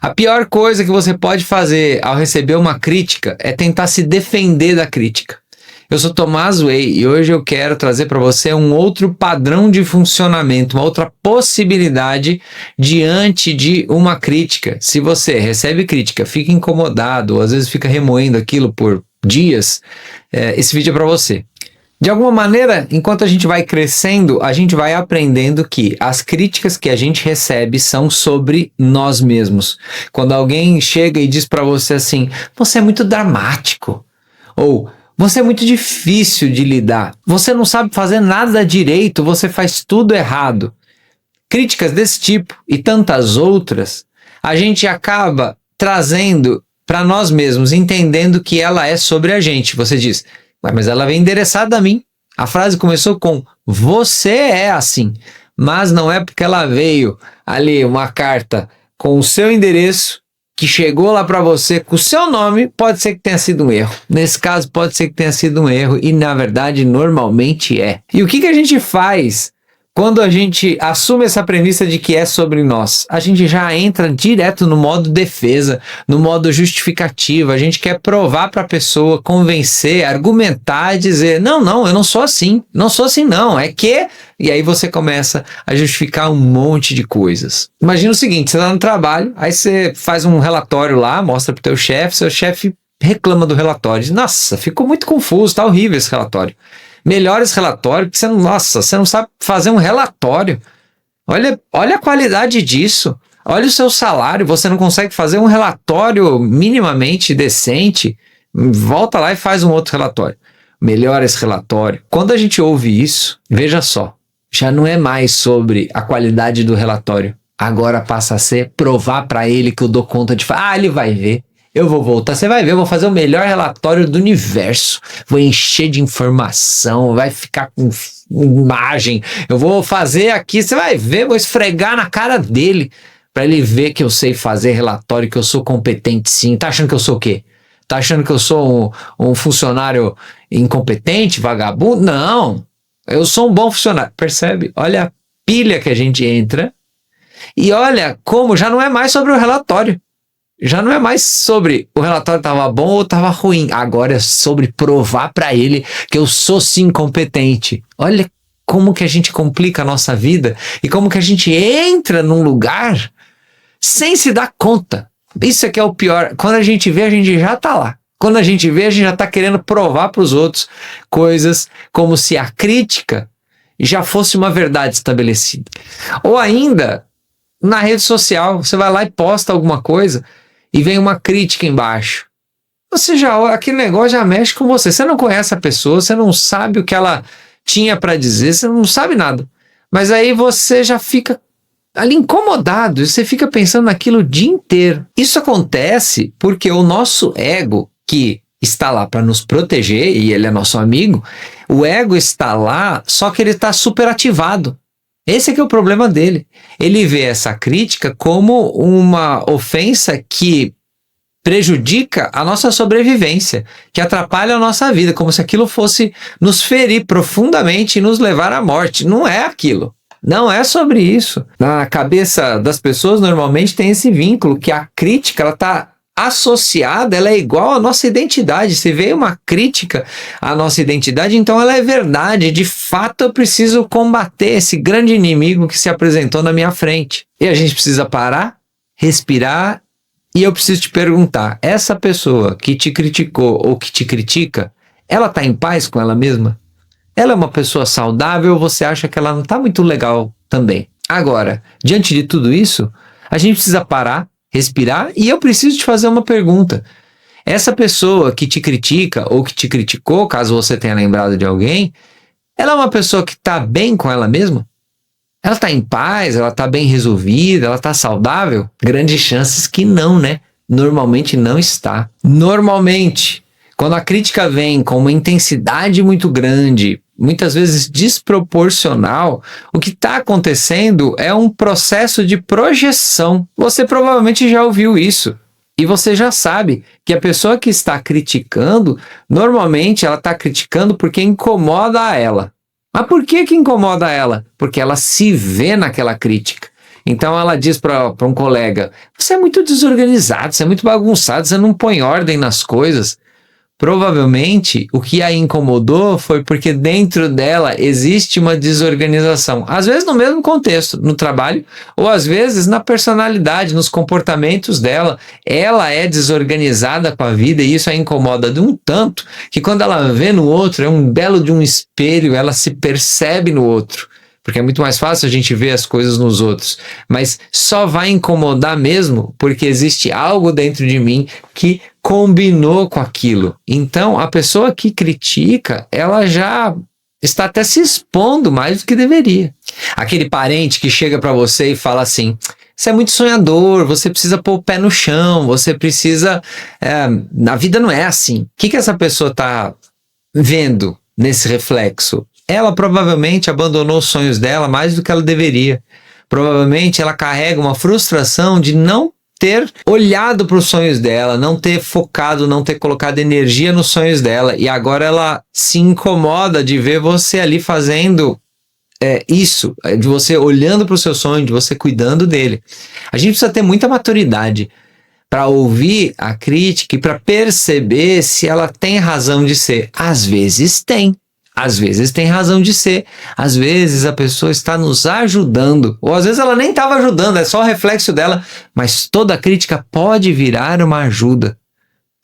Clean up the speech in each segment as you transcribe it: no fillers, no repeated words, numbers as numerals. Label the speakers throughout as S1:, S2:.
S1: A pior coisa que você pode fazer ao receber uma crítica é tentar se defender da crítica. Eu sou Tomás Way e hoje eu quero trazer para você um outro padrão de funcionamento, uma outra possibilidade diante de uma crítica. Se você recebe crítica, fica incomodado ou às vezes fica remoendo aquilo por dias, esse vídeo é para você. De alguma maneira, enquanto a gente vai crescendo, a gente vai aprendendo que as críticas que a gente recebe são sobre nós mesmos. Quando alguém chega e diz para você assim, você é muito dramático, ou você é muito difícil de lidar, você não sabe fazer nada direito, você faz tudo errado. Críticas desse tipo e tantas outras, a gente acaba trazendo para nós mesmos, entendendo que ela é sobre a gente. Você diz, mas ela vem endereçada a mim. A frase começou com, você é assim, mas não é porque ela veio ali uma carta com o seu endereço, que chegou lá para você com o seu nome, pode ser que tenha sido um erro. Nesse caso, pode ser que tenha sido um erro e, na verdade, normalmente é. E o que a gente faz quando a gente assume essa premissa de que é sobre nós? A gente já entra direto no modo defesa, no modo justificativa. A gente quer provar para a pessoa, convencer, argumentar e dizer, não, eu não sou assim. Não sou assim não, é que... E aí você começa a justificar um monte de coisas. Imagina o seguinte, você está no trabalho, aí você faz um relatório lá, mostra para o teu chefe, seu chefe reclama do relatório. Diz, nossa, ficou muito confuso, tá horrível esse relatório. Melhora esse relatório, porque você não sabe fazer um relatório. Olha a qualidade disso. Olha o seu salário, você não consegue fazer um relatório minimamente decente. Volta lá e faz um outro relatório. Melhora esse relatório. Quando a gente ouve isso, veja só, já não é mais sobre a qualidade do relatório. Agora passa a ser provar para ele que eu dou conta de fazer. Ele vai ver. Eu vou voltar, você vai ver, eu vou fazer o melhor relatório do universo, vou encher de informação, vai ficar com imagem, eu vou fazer aqui, você vai ver, vou esfregar na cara dele, para ele ver que eu sei fazer relatório, que eu sou competente sim. Tá achando que eu sou o quê? Tá achando que eu sou um funcionário incompetente, vagabundo? Não, eu sou um bom funcionário, percebe? Olha a pilha que a gente entra, e olha como já não é mais sobre o relatório. Já não é mais sobre o relatório estava bom ou estava ruim. Agora é sobre provar para ele que eu sou sim competente. Olha como que a gente complica a nossa vida e como que a gente entra num lugar sem se dar conta. Isso é que é o pior. Quando a gente vê, a gente já está lá. Quando a gente vê, a gente já está querendo provar para os outros coisas como se a crítica já fosse uma verdade estabelecida. Ou ainda, na rede social, você vai lá e posta alguma coisa e vem uma crítica embaixo. Aquele negócio já mexe com você. Você não conhece a pessoa, você não sabe o que ela tinha para dizer, você não sabe nada. Mas aí você já fica ali incomodado, você fica pensando naquilo o dia inteiro. Isso acontece porque o nosso ego, que está lá para nos proteger, e ele é nosso amigo, o ego está lá, só que ele está superativado. Esse é que é o problema dele. Ele vê essa crítica como uma ofensa que prejudica a nossa sobrevivência, que atrapalha a nossa vida, como se aquilo fosse nos ferir profundamente e nos levar à morte. Não é aquilo. Não é sobre isso. Na cabeça das pessoas, normalmente tem esse vínculo, que a crítica, ela está associada, ela é igual à nossa identidade. Se veio uma crítica à nossa identidade, então ela é verdade. De fato, eu preciso combater esse grande inimigo que se apresentou na minha frente. E a gente precisa parar, respirar, e eu preciso te perguntar, essa pessoa que te criticou ou que te critica, ela está em paz com ela mesma? Ela é uma pessoa saudável ou você acha que ela não está muito legal também? Agora, diante de tudo isso, a gente precisa parar, respirar, e eu preciso te fazer uma pergunta. Essa pessoa que te critica ou que te criticou, caso você tenha lembrado de alguém, ela é uma pessoa que está bem com ela mesma? Ela está em paz? Ela está bem resolvida? Ela está saudável? Grandes chances que não, né? Normalmente não está. Normalmente, quando a crítica vem com uma intensidade muito grande, muitas vezes desproporcional, o que está acontecendo é um processo de projeção. Você provavelmente já ouviu isso. E você já sabe que a pessoa que está criticando, normalmente ela está criticando porque incomoda a ela. Mas por que incomoda ela? Porque ela se vê naquela crítica. Então ela diz para um colega: você é muito desorganizado, você é muito bagunçado, você não põe ordem nas coisas. Provavelmente o que a incomodou foi porque dentro dela existe uma desorganização. Às vezes no mesmo contexto, no trabalho, ou às vezes na personalidade, nos comportamentos dela. Ela é desorganizada com a vida e isso a incomoda de um tanto que quando ela vê no outro, é um belo de um espelho, ela se percebe no outro. Porque é muito mais fácil a gente ver as coisas nos outros. Mas só vai incomodar mesmo porque existe algo dentro de mim que combinou com aquilo. Então, a pessoa que critica, ela já está até se expondo mais do que deveria. Aquele parente que chega para você e fala assim: você é muito sonhador, você precisa pôr o pé no chão, você precisa... a vida não é assim. O que essa pessoa está vendo nesse reflexo? Ela provavelmente abandonou os sonhos dela mais do que ela deveria. Provavelmente ela carrega uma frustração de não ter olhado para os sonhos dela, não ter focado, não ter colocado energia nos sonhos dela. E agora ela se incomoda de ver você ali fazendo isso, de você olhando para o seu sonho, de você cuidando dele. A gente precisa ter muita maturidade para ouvir a crítica e para perceber se ela tem razão de ser. Às vezes tem. Às vezes tem razão de ser, às vezes a pessoa está nos ajudando, ou às vezes ela nem estava ajudando, é só o reflexo dela, mas toda crítica pode virar uma ajuda.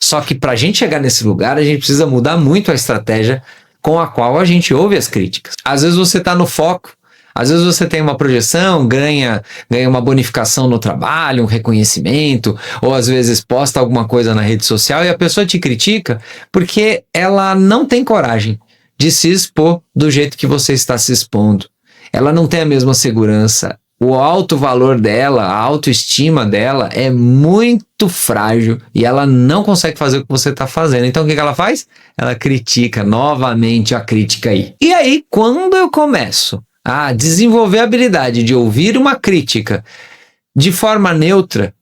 S1: Só que para a gente chegar nesse lugar, a gente precisa mudar muito a estratégia com a qual a gente ouve as críticas. Às vezes você está no foco, às vezes você tem uma projeção, ganha uma bonificação no trabalho, um reconhecimento, ou às vezes posta alguma coisa na rede social e a pessoa te critica porque ela não tem coragem de se expor do jeito que você está se expondo. Ela não tem a mesma segurança. O alto valor dela, a autoestima dela é muito frágil e ela não consegue fazer o que você está fazendo. Então o que ela faz? Ela critica novamente a crítica aí. E aí, quando eu começo a desenvolver a habilidade de ouvir uma crítica de forma neutra,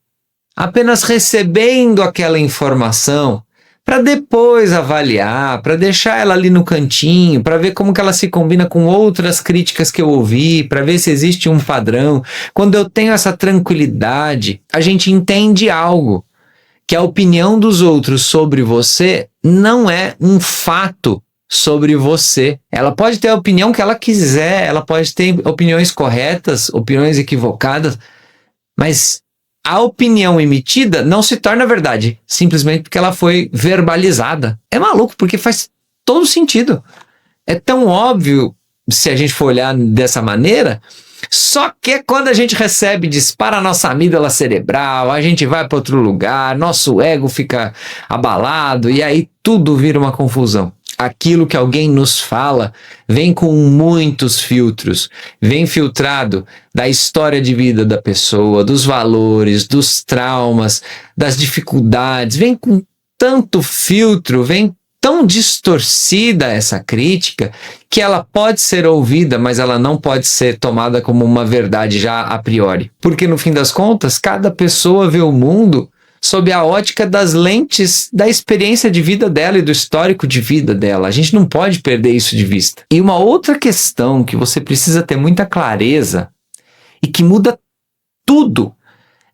S1: apenas recebendo aquela informação, para depois avaliar, para deixar ela ali no cantinho, para ver como que ela se combina com outras críticas que eu ouvi, para ver se existe um padrão. Quando eu tenho essa tranquilidade, a gente entende algo, que a opinião dos outros sobre você não é um fato sobre você. Ela pode ter a opinião que ela quiser, ela pode ter opiniões corretas, opiniões equivocadas, mas a opinião emitida não se torna verdade, simplesmente porque ela foi verbalizada. É maluco, porque faz todo sentido. É tão óbvio, se a gente for olhar dessa maneira, só que quando a gente recebe, dispara a nossa amígdala cerebral, a gente vai para outro lugar, nosso ego fica abalado e aí tudo vira uma confusão. Aquilo que alguém nos fala vem com muitos filtros, vem filtrado da história de vida da pessoa, dos valores, dos traumas, das dificuldades, vem com tanto filtro, vem tão distorcida essa crítica que ela pode ser ouvida, mas ela não pode ser tomada como uma verdade já a priori. Porque no fim das contas, cada pessoa vê o mundo sob a ótica das lentes da experiência de vida dela e do histórico de vida dela. A gente não pode perder isso de vista. E uma outra questão que você precisa ter muita clareza e que muda tudo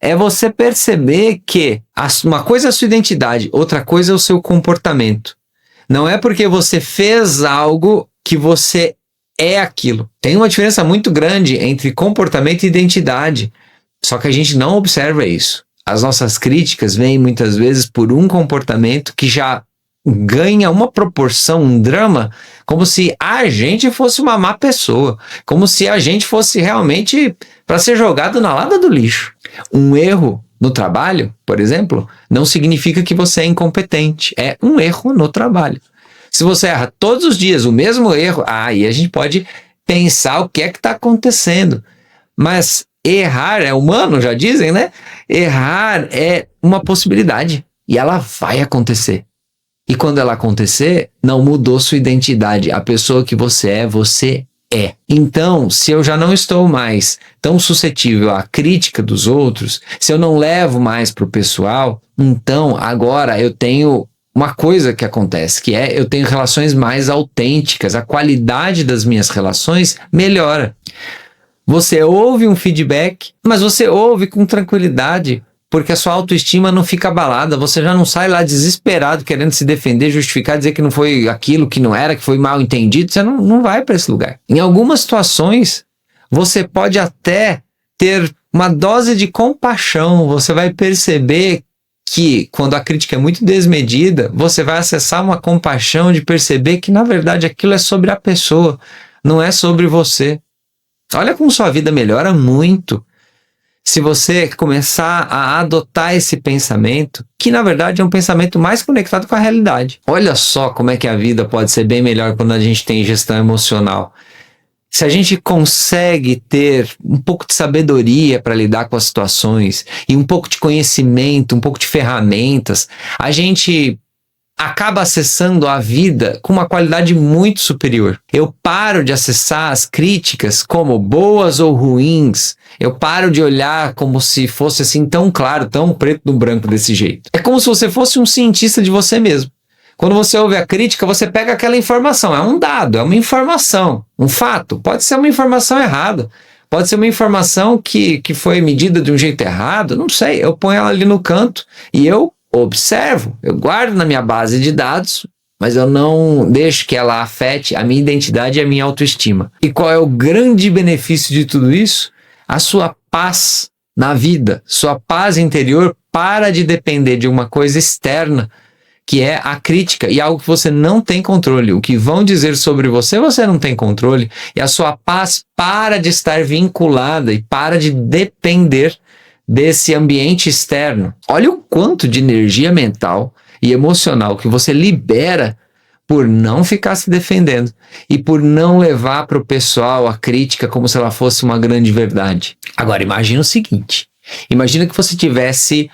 S1: é você perceber que uma coisa é a sua identidade, outra coisa é o seu comportamento. Não é porque você fez algo que você é aquilo. Tem uma diferença muito grande entre comportamento e identidade, só que a gente não observa isso. As nossas críticas vêm muitas vezes por um comportamento que já ganha uma proporção, um drama, como se a gente fosse uma má pessoa, como se a gente fosse realmente para ser jogado na lata do lixo. Um erro no trabalho, por exemplo, não significa que você é incompetente, é um erro no trabalho. Se você erra todos os dias o mesmo erro, aí a gente pode pensar o que é que está acontecendo, mas errar é humano, já dizem, né? Errar é uma possibilidade e ela vai acontecer. E quando ela acontecer, não mudou sua identidade. A pessoa que você é. Então, se eu já não estou mais tão suscetível à crítica dos outros, se eu não levo mais para o pessoal, então agora eu tenho uma coisa que acontece, que é eu tenho relações mais autênticas, a qualidade das minhas relações melhora. Você ouve um feedback, mas você ouve com tranquilidade, porque a sua autoestima não fica abalada, você já não sai lá desesperado, querendo se defender, justificar, dizer que não foi aquilo, que não era, que foi mal entendido, você não vai para esse lugar. Em algumas situações, você pode até ter uma dose de compaixão, você vai perceber que quando a crítica é muito desmedida, você vai acessar uma compaixão de perceber que na verdade aquilo é sobre a pessoa, não é sobre você. Olha como sua vida melhora muito se você começar a adotar esse pensamento, que na verdade é um pensamento mais conectado com a realidade. Olha só como é que a vida pode ser bem melhor quando a gente tem gestão emocional. Se a gente consegue ter um pouco de sabedoria para lidar com as situações e um pouco de conhecimento, um pouco de ferramentas, a gente acaba acessando a vida com uma qualidade muito superior. Eu paro de acessar as críticas como boas ou ruins. Eu paro de olhar como se fosse assim tão claro, tão preto no branco desse jeito. É como se você fosse um cientista de você mesmo. Quando você ouve a crítica, você pega aquela informação. É um dado, é uma informação, um fato. Pode ser uma informação errada. Pode ser uma informação que foi medida de um jeito errado. Não sei, eu ponho ela ali no canto e eu observo, eu guardo na minha base de dados, mas eu não deixo que ela afete a minha identidade e a minha autoestima. E qual é o grande benefício de tudo isso? A sua paz na vida, sua paz interior para de depender de uma coisa externa, que é a crítica, e algo que você não tem controle. O que vão dizer sobre você, você não tem controle, e a sua paz para de estar vinculada e para de depender desse ambiente externo. Olha o quanto de energia mental e emocional que você libera por não ficar se defendendo e por não levar para o pessoal a crítica como se ela fosse uma grande verdade. Agora, imagina o seguinte. Imagina que você tivesse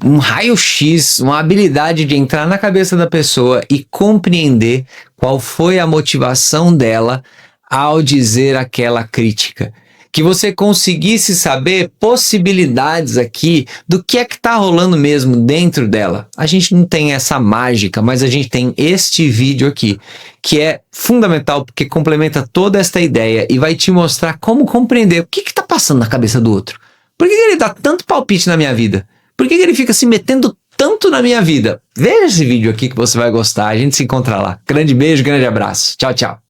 S1: um raio-x, uma habilidade de entrar na cabeça da pessoa e compreender qual foi a motivação dela ao dizer aquela crítica. Que você conseguisse saber possibilidades aqui do que é que está rolando mesmo dentro dela. A gente não tem essa mágica, mas a gente tem este vídeo aqui, que é fundamental porque complementa toda esta ideia e vai te mostrar como compreender o que está passando na cabeça do outro. Por que ele dá tanto palpite na minha vida? Por que ele fica se metendo tanto na minha vida? Veja esse vídeo aqui que você vai gostar, a gente se encontra lá. Grande beijo, grande abraço. Tchau, tchau.